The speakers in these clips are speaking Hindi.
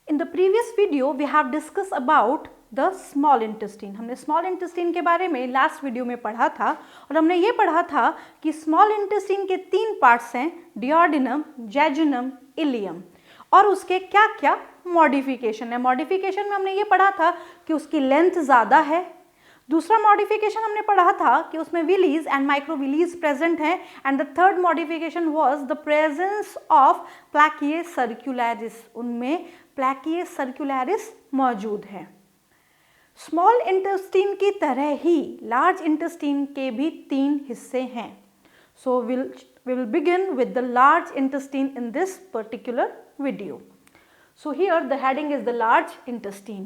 In the previous video, we have discussed about the small intestine. हमने small intestine के बारे में last video में पढ़ा था और हमने ये पढ़ा था कि small intestine के 3 parts हैं, duodenum, jejunum, ileum, और उसके क्या क्या मॉडिफिकेशन है. मॉडिफिकेशन में हमने ये पढ़ा था कि उसकी लेंथ ज़्यादा है. दूसरा मॉडिफिकेशन हमने पढ़ा था कि उसमें विलीज एंड माइक्रोविलीज प्रेजेंट हैं. And the third modification was the presence of plicae circulares. उनमें प्लैकिए सर्कुलरिस मौजूद है. स्मॉल इंटेस्टाइन की तरह ही लार्ज इंटेस्टाइन के भी 3 हिस्से हैं. सो we will begin with the large intestine in this particular video. So here the heading is the large intestine.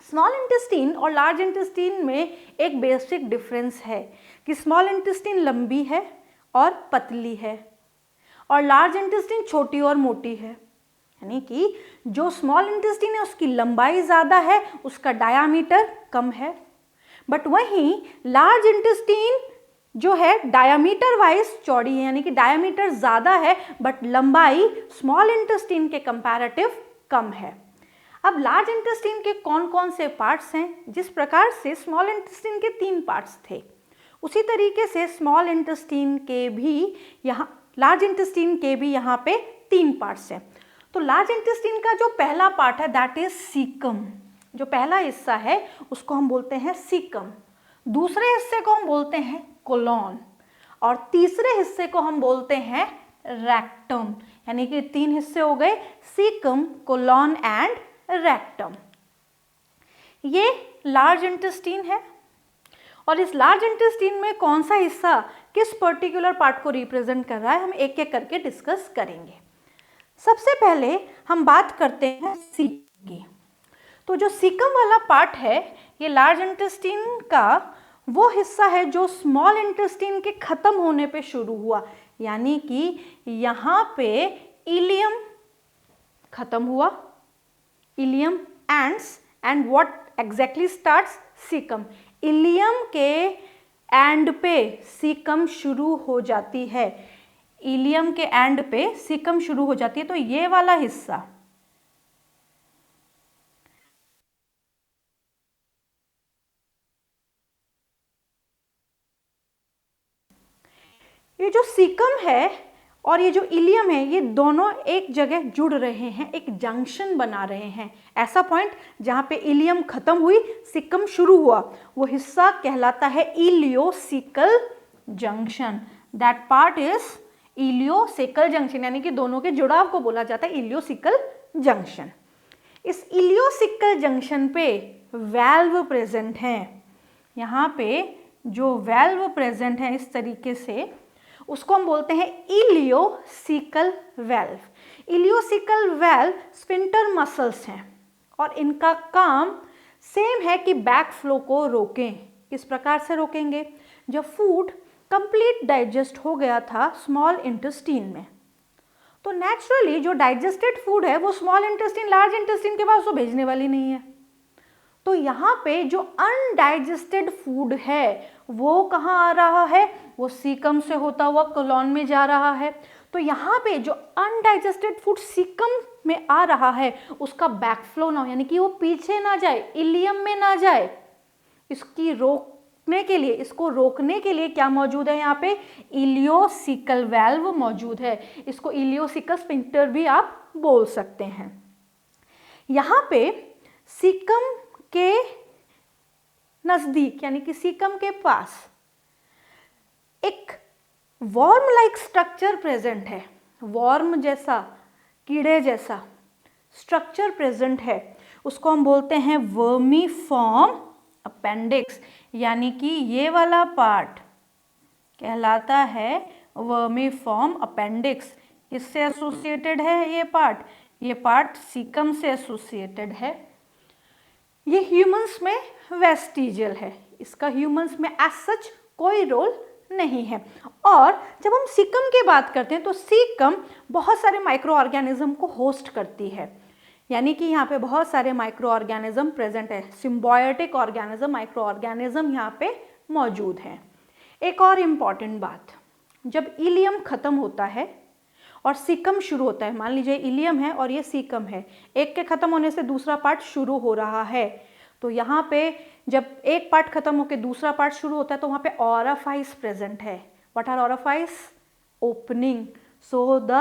Small intestine और लार्ज इंटेस्टाइन में एक बेसिक डिफरेंस है कि स्मॉल इंटेस्टाइन लंबी है और पतली है और लार्ज इंटेस्टाइन छोटी और मोटी है. यानी कि जो स्मॉल इंटेस्टाइन है उसकी लंबाई ज़्यादा है, उसका डायामीटर कम है. बट वहीं लार्ज इंटेस्टाइन जो है डायामीटर वाइज चौड़ी है, यानी कि डायामीटर ज़्यादा है बट लंबाई स्मॉल इंटेस्टाइन के कंपैरेटिव कम है. अब लार्ज इंटेस्टाइन के कौन कौन से पार्ट्स हैं? जिस प्रकार से स्मॉल इंटेस्टाइन के 3 पार्ट्स थे, उसी तरीके से स्मॉल इंटेस्टाइन के भी यहाँ लार्ज इंटेस्टाइन के भी यहाँ पे 3 पार्ट्स हैं. तो लार्ज इंटेस्टाइन का जो पहला पार्ट है दैट इज सीकम. जो पहला हिस्सा है उसको हम बोलते हैं सीकम. दूसरे हिस्से को हम बोलते हैं कोलॉन और तीसरे हिस्से को हम बोलते हैं रेक्टम. यानी कि 3 हिस्से हो गए, सीकम, कोलॉन एंड रेक्टम. ये लार्ज इंटेस्टाइन है और इस लार्ज इंटेस्टाइन में कौन सा हिस्सा किस पर्टिकुलर पार्ट को रिप्रेजेंट कर रहा है हम एक एक करके डिस्कस करेंगे. सबसे पहले हम बात करते हैं सीकम की. तो जो सीकम वाला पार्ट है ये लार्ज इंटेस्टाइन का वो हिस्सा है जो स्मॉल इंटेस्टाइन के खत्म होने पे शुरू हुआ. यानी कि यहाँ पे इलियम खत्म हुआ, ileum ends and what exactly starts caecum. Ileum के एंड पे सीकम शुरू हो जाती है. इलियम के एंड पे सीकम शुरू हो जाती है. तो ये वाला हिस्सा ये जो सीकम है और ये जो इलियम है ये दोनों एक जगह जुड़ रहे हैं, एक जंक्शन बना रहे हैं. ऐसा पॉइंट जहाँ पे इलियम खत्म हुई सीकम शुरू हुआ वो हिस्सा कहलाता है ileocaecal junction. That part is ileocaecal junction. यानी कि दोनों के जुड़ाव को बोला जाता है इलियोसिकल जंक्शन. इस इलियोसिकल जंक्शन पे वैल्व प्रेजेंट हैं. यहाँ पे जो वैल्व प्रेजेंट है इस तरीके से उसको हम बोलते हैं ileocaecal valve. Ileocaecal valve sphincter muscles हैं और इनका काम सेम है कि बैक फ्लो को रोकें. किस प्रकार से रोकेंगे? जब फूड कंप्लीट डाइजेस्ट हो गया था स्मॉल इंटेस्टाइन में तो नेचुरली जो डाइजेस्टेड फूड है वो स्मॉल इंटेस्टाइन लार्ज इंटेस्टाइन के पास तो भेजने वाली नहीं है. तो यहाँ पे जो अनडाइजेस्टेड फूड है वो कहाँ आ रहा है? वो सीकम से होता हुआ कोलॉन में जा रहा है. तो यहाँ पे जो अनडाइजेस्टेड फूड सीकम में आ रहा है उसका बैकफ्लो ना हो, यानी कि वो पीछे ना जाए, इलियम में ना जाए. इसकी रोकने के लिए, इसको रोकने के लिए क्या मौजूद है? यहाँ पे इलियोसिकल वेल्व मौजूद है. इसको इलियोसिकल स्फिंक्टर भी आप बोल सकते हैं. यहाँ पे सीकम के नजदीक यानी कि सीकम के पास एक वॉर्म लाइक स्ट्रक्चर प्रेजेंट है. वॉर्म जैसा, कीड़े जैसा स्ट्रक्चर प्रेजेंट है. उसको हम बोलते हैं वर्मीफॉर्म अपेंडिक्स. यानी कि ये वाला पार्ट कहलाता है वर्मीफॉर्म अपेंडिक्स. इससे एसोसिएटेड है ये पार्ट सीकम से एसोसिएटेड है. ये ह्यूमंस में वेस्टिजियल है. इसका ह्यूमंस में एज सच कोई रोल नहीं है. और जब हम सीकम की बात करते हैं तो सीकम बहुत सारे माइक्रो ऑर्गेनिज्म को होस्ट करती है. यानी कि यहाँ पे बहुत सारे माइक्रो ऑर्गेनिज्म प्रेजेंट है. सिम्बायोटिक ऑर्गेनिज्म, माइक्रो ऑर्गेनिज्म यहाँ पे मौजूद हैं. एक और इम्पॉर्टेंट बात, जब इलियम खत्म होता है और सीकम शुरू होता है। मान लीजिए इलियम है और ये सीकम है, एक के खत्म होने से दूसरा पार्ट शुरू हो रहा है। तो यहाँ पे जब एक पार्ट खत्म होकर दूसरा पार्ट शुरू होता है तो वहाँ पे ऑराफाइस प्रेजेंट है। What are orifice? Opening. So the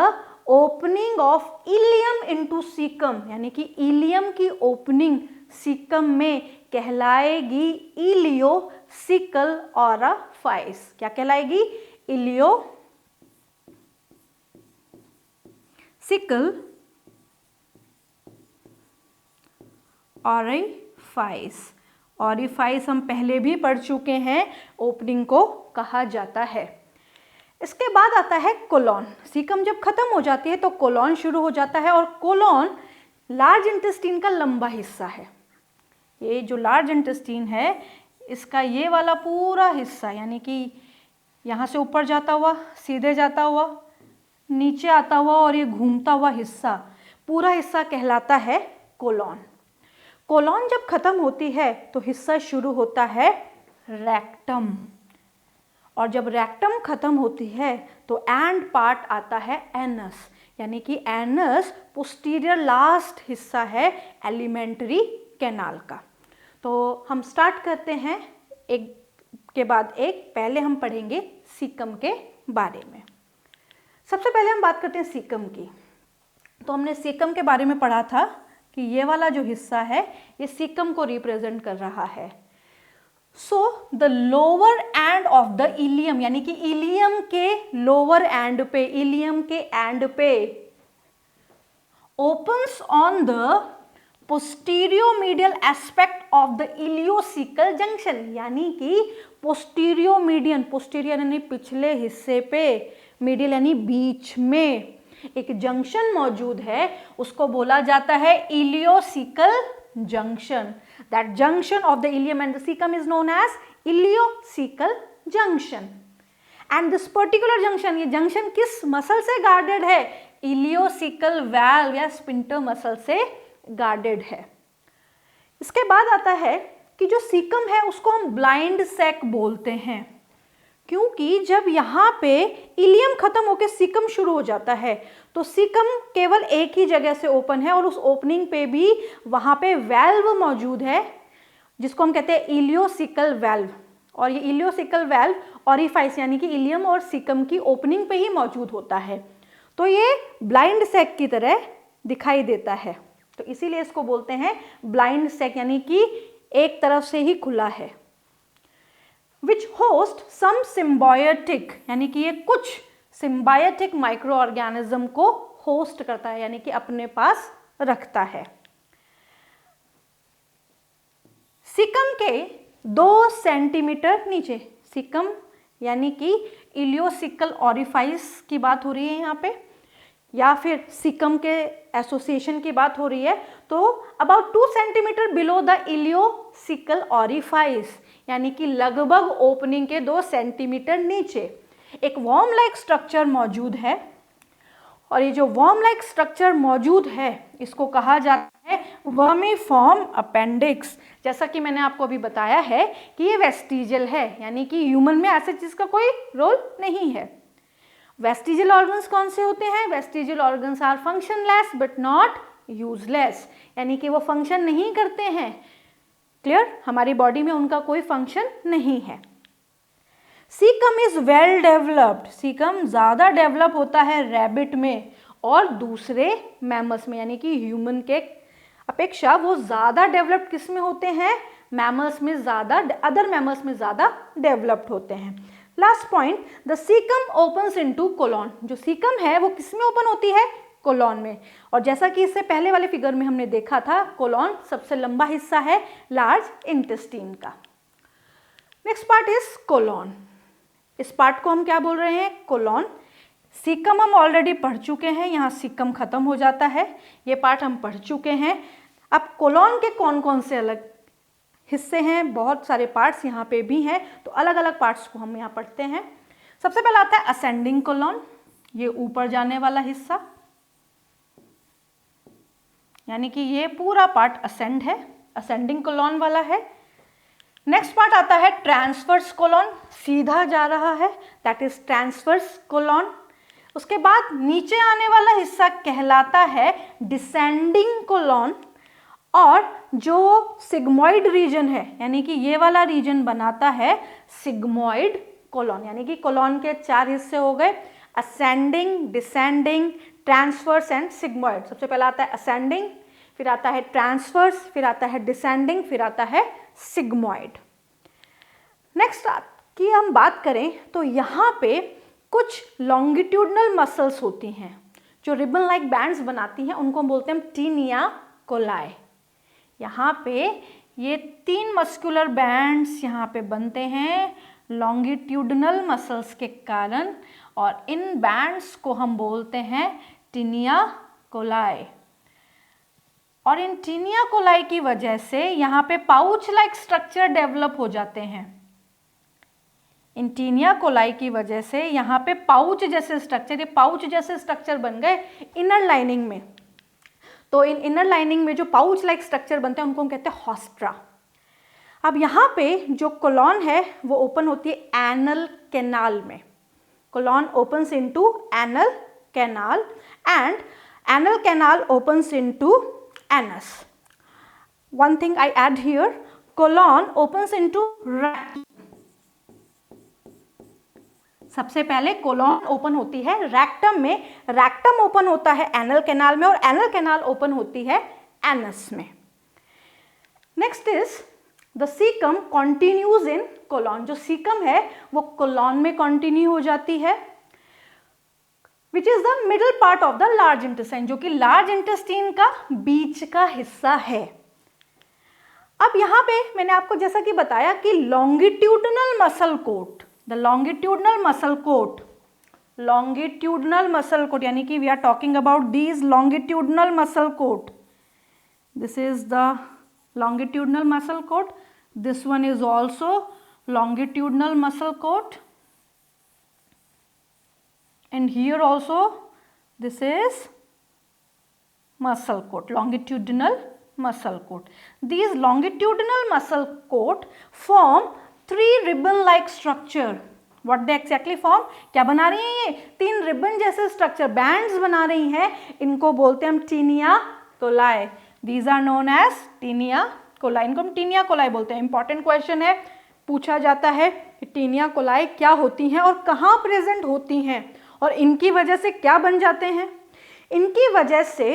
opening of ileum into caecum, यानी कि इलियम की ओपनिंग सीकम में कहलाएगी इलियोसिकल ऑराफाइस। क्या कहलाएगी? Ileocaecal orifice. ऑरिफाइस हम पहले भी पढ़ चुके हैं, ओपनिंग को कहा जाता है। इसके बाद आता है कोलॉन। सीकम जब खत्म हो जाती है तो कोलॉन शुरू हो जाता है, और कोलॉन लार्ज इंटेस्टाइन का लंबा हिस्सा है। ये जो लार्ज इंटेस्टाइन है इसका ये वाला पूरा हिस्सा, यानी कि यहाँ से ऊपर जाता हुआ, सीधे जाता हुआ, नीचे आता हुआ और ये घूमता हुआ हिस्सा, पूरा हिस्सा कहलाता है कोलॉन। कोलॉन जब खत्म होती है तो हिस्सा शुरू होता है रेक्टम, और जब रेक्टम खत्म होती है तो एंड पार्ट आता है एनस, यानी कि एनस पोस्टीरियर लास्ट हिस्सा है एलिमेंट्री कैनाल का। तो हम स्टार्ट करते हैं एक के बाद एक। पहले हम पढ़ेंगे सीकम के बारे में। सबसे पहले हम बात करते हैं सीकम की। तो हमने सीकम के बारे में पढ़ा था कि ये वाला जो हिस्सा है ये सीकम को रिप्रेजेंट कर रहा है। So the lower end of the ileum, यानी कि इलियम के लोअर एंड पे, इलियम के एंड पे opens on the posteromedial aspect of the ileocaecal junction, यानी कि पोस्टीरियोमीडियन, पोस्टीरियर यानी पिछले हिस्से पे, मीडियल यानी बीच में एक जंक्शन मौजूद है, उसको बोला जाता है ileocaecal junction. That junction of the ileum and the caecum is known as ileocaecal junction. And this particular junction, ये जंक्शन किस मसल से गार्डेड है? इलियोसिकल वाल्व या स्पिंटर मसल से गार्डेड है। इसके बाद आता है कि जो सीकम है उसको हम ब्लाइंड सैक बोलते हैं, क्योंकि जब यहाँ पे इलियम खत्म होकर सीकम शुरू हो जाता है तो सीकम केवल एक ही जगह से ओपन है, और उस ओपनिंग पे भी वहाँ पे वेल्व मौजूद है जिसको हम कहते हैं इलियोसिकल वेल्व। और ये इलियोसिकल वेल्व ऑरिफाइस यानी कि इलियम और सीकम की ओपनिंग पे ही मौजूद होता है। तो ये ब्लाइंड सैक की तरह दिखाई देता है, तो इसीलिए इसको बोलते हैं ब्लाइंड सैक, यानी कि एक तरफ से ही खुला है। विच होस्ट सम सिम्बायोटिक, यानी कि ये कुछ सिम्बायोटिक माइक्रो ऑर्गेनिज्म को होस्ट करता है, यानी कि अपने पास रखता है। सीकम के 2 सेंटीमीटर नीचे, सीकम यानी कि इलियोसिकल ऑरिफाइस की बात हो रही है यहाँ पे, या फिर सीकम के एसोसिएशन की बात हो रही है, तो about 2 centimetre below the ileocaecal orifice, यानी कि लगभग ओपनिंग के 2 सेंटीमीटर नीचे एक वॉर्म लाइक स्ट्रक्चर मौजूद है। और ये जो वॉर्म लाइक स्ट्रक्चर मौजूद है इसको कहा जाता है वर्मीफॉर्म अपेंडिक्स। जैसा कि मैंने आपको अभी बताया है कि ये वेस्टिजियल है, यानी कि ह्यूमन में ऐसे चीज का कोई रोल नहीं है। वेस्टिजियल ऑर्गन्स कौन से होते हैं? Vestigial organs are functionless but not useless, यानी कि वो फंक्शन नहीं करते हैं। क्लियर? हमारी बॉडी में उनका कोई फंक्शन नहीं है। Caecum is well developed, caecum ज्यादा डेवलप होता है रैबिट में और दूसरे मैमल्स में, यानी कि ह्यूमन के अपेक्षा वो ज्यादा डेवलप्ड किस में होते हैं? मैमल्स में ज्यादा, अदर मैमल्स में ज्यादा डेवलप्ड होते हैं। Last point, the caecum opens into colon. जो सीकम है वो किस में ओपन होती है? कोलॉन में। और जैसा कि इससे पहले वाले फिगर में हमने देखा था, कोलॉन सबसे लंबा हिस्सा है लार्ज इंटेस्टाइन का। Next part is colon. इस पार्ट को हम क्या बोल रहे हैं? कोलॉन। सीकम हम ऑलरेडी पढ़ चुके हैं, यहाँ सीकम खत्म हो जाता है, ये पार्ट हम पढ़ चुके हैं। अब कोलॉन के कौन कौन से अलग हिस्से हैं? बहुत सारे पार्ट्स यहाँ पे भी हैं, तो अलग अलग पार्ट्स को हम यहाँ पढ़ते हैं। सबसे पहला आता है असेंडिंग कोलॉन, ये ऊपर जाने वाला हिस्सा, यानी कि ये पूरा पार्ट असेंड है, असेंडिंग कोलॉन वाला है। नेक्स्ट पार्ट आता है ट्रांसवर्स कोलॉन, सीधा जा रहा है, दैट इज ट्रांसवर्स कोलॉन। उसके बाद नीचे आने वाला हिस्सा कहलाता है डिसेंडिंग कोलॉन, और जो सिग्मोइड रीजन है यानी कि ये वाला रीजन बनाता है सिग्मोइड कोलॉन। यानी कि कोलॉन के 4 हिस्से हो गए, ascending, descending, transverse and sigmoid. सबसे पहला आता है असेंडिंग, फिर आता है ट्रांसवर्स, फिर आता है डिसेंडिंग, फिर आता है सिग्मोइड। नेक्स्ट की हम बात करें तो यहाँ पे कुछ लॉन्गिट्यूडनल मसल्स होती हैं जो रिबन लाइक बैंड्स बनाती हैं, उनको बोलते हैं टीनिया कोलाई। यहाँ पे ये 3 मस्कुलर बैंड्स यहाँ पे बनते हैं लॉन्गिट्यूडनल मसल्स के कारण, और इन बैंड्स को हम बोलते हैं टीनिया कोलाई। और इन टीनिया कोलाई की वजह से यहाँ पे पाउच लाइक स्ट्रक्चर डेवलप हो जाते हैं। इन टीनिया कोलाई की वजह से यहाँ पे पाउच जैसे स्ट्रक्चर, ये पाउच जैसे स्ट्रक्चर बन गए इनर लाइनिंग में। तो इन इनर लाइनिंग में जो पाउच लाइक स्ट्रक्चर बनते हैं उनको हम कहते हैं हॉस्ट्रा। अब यहाँ पे जो कोलॉन है वो ओपन होती है एनल कैनाल में। Colon opens into anal canal and anal canal opens into anus. One thing I add here, colon opens into rectum। सबसे पहले कोलॉन ओपन होती है रेक्टम में, रेक्टम ओपन होता है एनल कैनाल में, और एनल कैनाल ओपन होती है एनस में। Next is the caecum continues in colon. जो सीकम है वो कोलॉन में कंटिन्यू हो जाती है, which is the middle part of the large intestine, जो कि लार्ज इंटेस्टाइन का बीच का हिस्सा है। अब यहाँ पे मैंने आपको जैसा कि बताया कि longitudinal muscle coat, the longitudinal muscle coat, longitudinal muscle coat यानी कि we are talking about these longitudinal muscle coat. This is the longitudinal muscle coat, this one is also longitudinal muscle coat, and here also this is muscle coat, longitudinal muscle coat. These longitudinal muscle coat form 3 ribbon like structure. What they exactly form? क्या बना रही हैं ये? 3 रिबन जैसे स्ट्रक्चर, बैंड्स बना रही हैं, इनको बोलते हैं हम taenia coli. These are known as taenia coli, इनको हम टीनिया कोलाई बोलते हैं। इंपॉर्टेंट क्वेश्चन है, पूछा जाता है कि टीनिया कोलाई क्या होती हैं और कहाँ प्रेजेंट होती हैं और इनकी वजह से क्या बन जाते हैं। इनकी वजह से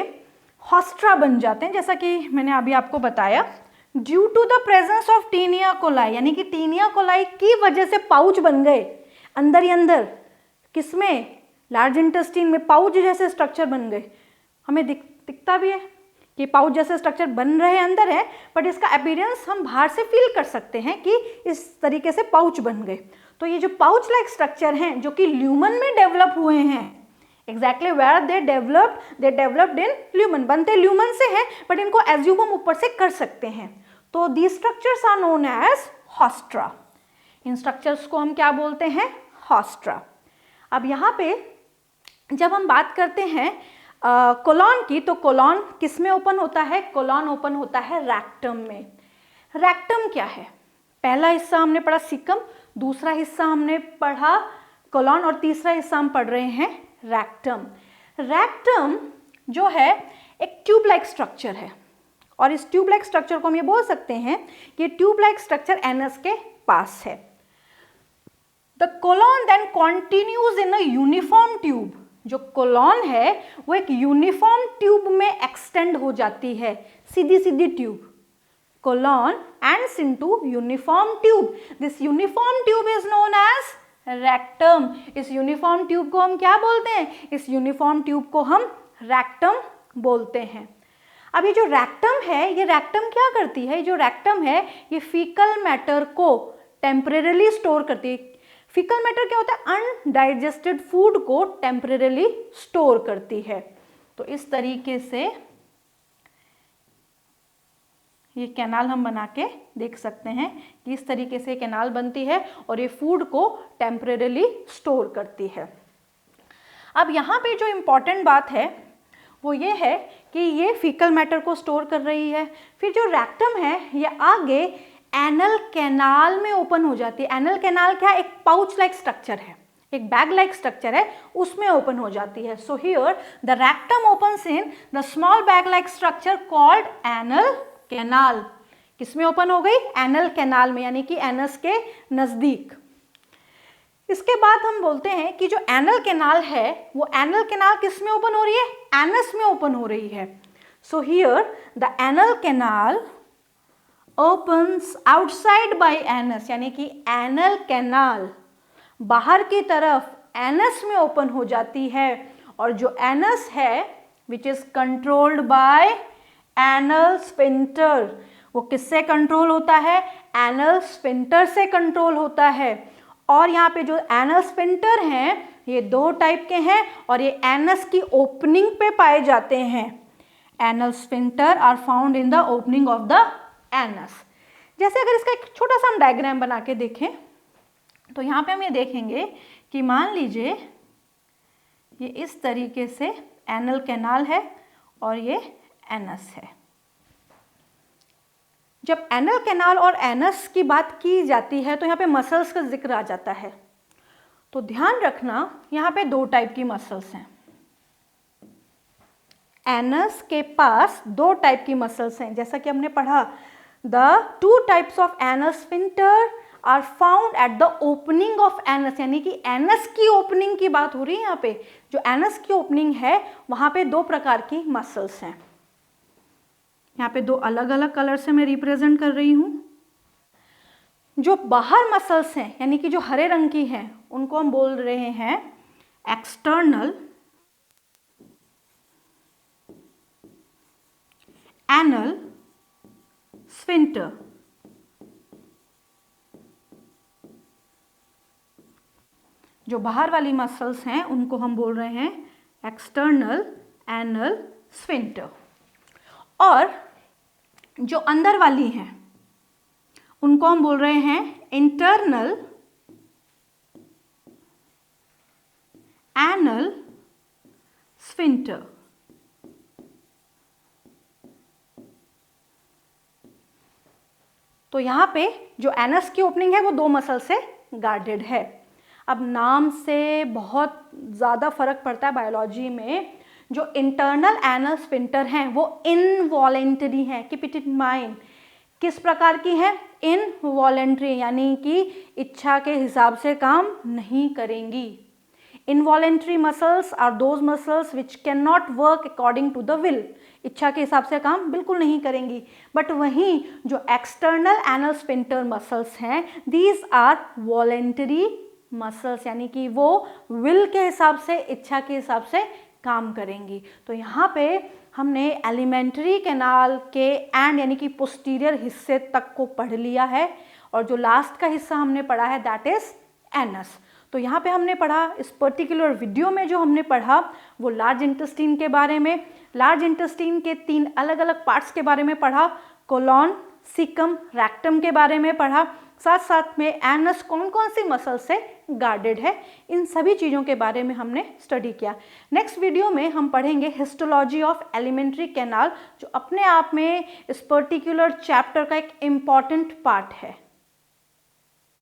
हॉस्ट्रा बन जाते हैं, जैसा कि मैंने अभी आपको बताया, due to the presence of taenia coli, यानी कि टीनिया कोलाई की वजह से पाउच बन गए अंदर ही अंदर। किसमें? लार्ज इंटेस्टाइन में पाउच जैसे स्ट्रक्चर बन गए। हमें दिखता भी है कि पाउच जैसे स्ट्रक्चर बन रहे अंदर है, बट इसका अपीयरेंस हम बाहर से फील कर सकते हैं कि इस तरीके से पाउच बन गए। तो ये जो पाउच लाइक स्ट्रक्चर हैं जो कि ल्यूमन में डेवलप हुए हैं, exactly where they developed in lumen, बनते ल्यूमन से हैं, बट इनको एज्यूम हम ऊपर से कर सकते हैं। तो these structures are known as haustra. इन स्ट्रक्चर्स को हम क्या बोलते हैं? हॉस्ट्रा। अब यहाँ पे जब हम बात करते हैं कोलॉन की, तो कोलॉन किस में ओपन होता है? कोलॉन ओपन होता है रेक्टम में। रेक्टम क्या है? पहला हिस्सा हमने पढ़ा सीकम, दूसरा हिस्सा हमने पढ़ा कोलॉन, और तीसरा हिस्सा हम पढ़ रहे हैं रेक्टम। रेक्टम जो है एक ट्यूब लाइक स्ट्रक्चर है, और इस ट्यूब लाइक स्ट्रक्चर को हम ये बोल सकते हैं कि ट्यूब लाइक स्ट्रक्चर एनस के पास है। The colon then continues in a uniform tube. जो कोलॉन है वो एक यूनिफॉर्म ट्यूब में एक्सटेंड हो जाती है, सीधी सीधी tube. Colon ends into uniform tube. This uniform tube is known as rectum. इस यूनिफॉर्म ट्यूब को हम क्या बोलते हैं? इस यूनिफॉर्म ट्यूब को हम रेक्टम बोलते हैं। अब ये जो रेक्टम है, ये रेक्टम क्या करती है? जो रेक्टम है ये फीकल मैटर को टेम्परेरली स्टोर करती है। फीकल मैटर क्या होता है? अनडाइजेस्टेड फूड को टेम्परेरली स्टोर करती है। तो इस तरीके से ये कैनाल हम बना के देख सकते हैं कि इस तरीके से कैनाल बनती है और ये फूड को टेम्परेरली स्टोर करती है। अब यहाँ पे जो इम्पॉर्टेंट बात है वो ये है कि ये फीकल मैटर को स्टोर कर रही है। फिर जो रेक्टम है ये आगे एनल कैनाल में ओपन हो जाती है। एनल कैनाल क्या? एक पाउच लाइक स्ट्रक्चर है। एक बैग लाइक स्ट्रक्चर है उसमें ओपन हो जाती है। So here the rectum opens in the small bag like structure called anal canal. किसमें ओपन हो गई? एनल कैनाल में, यानी कि एनस के नजदीक। इसके बाद हम बोलते हैं कि जो एनल कैनाल है वो एनल कैनाल किस में ओपन हो रही है? एनस में ओपन हो रही है। So here the anal canal opens outside by anus, यानी कि एनल कैनाल बाहर की तरफ एनस में ओपन हो जाती है। और जो एनस है which is controlled by anal sphincter, वो किससे कंट्रोल होता है? एनल स्फिंक्टर से कंट्रोल होता है। और यहाँ पे जो एनल स्फिंक्टर हैं ये दो टाइप के हैं और ये एनस की ओपनिंग पे पाए जाते हैं। Anal sphincter are found in the opening of the anus. जैसे अगर इसका एक छोटा सा हम डायग्राम बना के देखें तो यहाँ पे हम ये देखेंगे कि मान लीजिए ये इस तरीके से एनल कैनाल है और ये एनस है। जब एनल कैनाल और एनस की बात की जाती है तो यहाँ पे मसल्स का जिक्र आ जाता है। तो ध्यान रखना यहाँ पे दो टाइप की मसल्स हैं। एनस के पास दो टाइप की मसल्स हैं, जैसा कि हमने पढ़ा the two types of anal sphincter are found at the opening of anus, यानी कि एनस की ओपनिंग की बात हो रही है। यहाँ पे जो एनस की ओपनिंग है वहां पे दो प्रकार की मसल्स हैं। यहाँ पे दो अलग अलग कलर से मैं रिप्रेजेंट कर रही हूं। जो बाहर मसल्स हैं यानी कि जो हरे रंग की हैं उनको हम बोल रहे हैं एक्सटर्नल एनल स्फिंक्टर। जो बाहर वाली मसल्स हैं उनको हम बोल रहे हैं एक्सटर्नल एनल स्फिंक्टर। और जो अंदर वाली हैं उनको हम बोल रहे हैं इंटरनल एनल स्फिंक्टर। तो यहाँ पे जो एनस की ओपनिंग है वो दो मसल से गार्डेड है। अब नाम से बहुत ज़्यादा फर्क पड़ता है बायोलॉजी में। जो इंटरनल एनल स्फिंक्टर हैं वो इनवॉलेंटरी हैं, कीप इट इन माइंड। किस प्रकार की हैं? इनवॉलेंटरी, यानी कि इच्छा के हिसाब से काम नहीं करेंगी। Involuntary muscles are those muscles which can not work according to the will, इच्छा के हिसाब से काम बिल्कुल नहीं करेंगी। बट वहीं जो एक्सटर्नल एनल स्फिंक्टर मसल्स हैं दीज आर वॉलेंटरी मसल्स, यानी कि वो विल के हिसाब से, इच्छा के हिसाब से काम करेंगी। तो यहाँ पे हमने एलिमेंट्री कैनाल के एंड यानी कि पोस्टीरियर हिस्से तक को पढ़ लिया है और जो लास्ट का हिस्सा हमने पढ़ा है दैट इज एनस। तो यहाँ पे हमने पढ़ा, इस पर्टिकुलर वीडियो में जो हमने पढ़ा वो लार्ज इंटेस्टाइन के बारे में। लार्ज इंटेस्टाइन के तीन अलग अलग पार्ट्स के बारे में पढ़ा, कोलॉन, सीकम, रेक्टम के बारे में पढ़ा। साथ साथ में एनस कौन कौन सी मसल से गार्डेड है, इन सभी चीज़ों के बारे में हमने स्टडी किया। नेक्स्ट वीडियो में हम पढ़ेंगे हिस्टोलॉजी ऑफ एलिमेंट्री कैनाल, जो अपने आप में इस पर्टिकुलर चैप्टर का एक इम्पॉर्टेंट पार्ट है।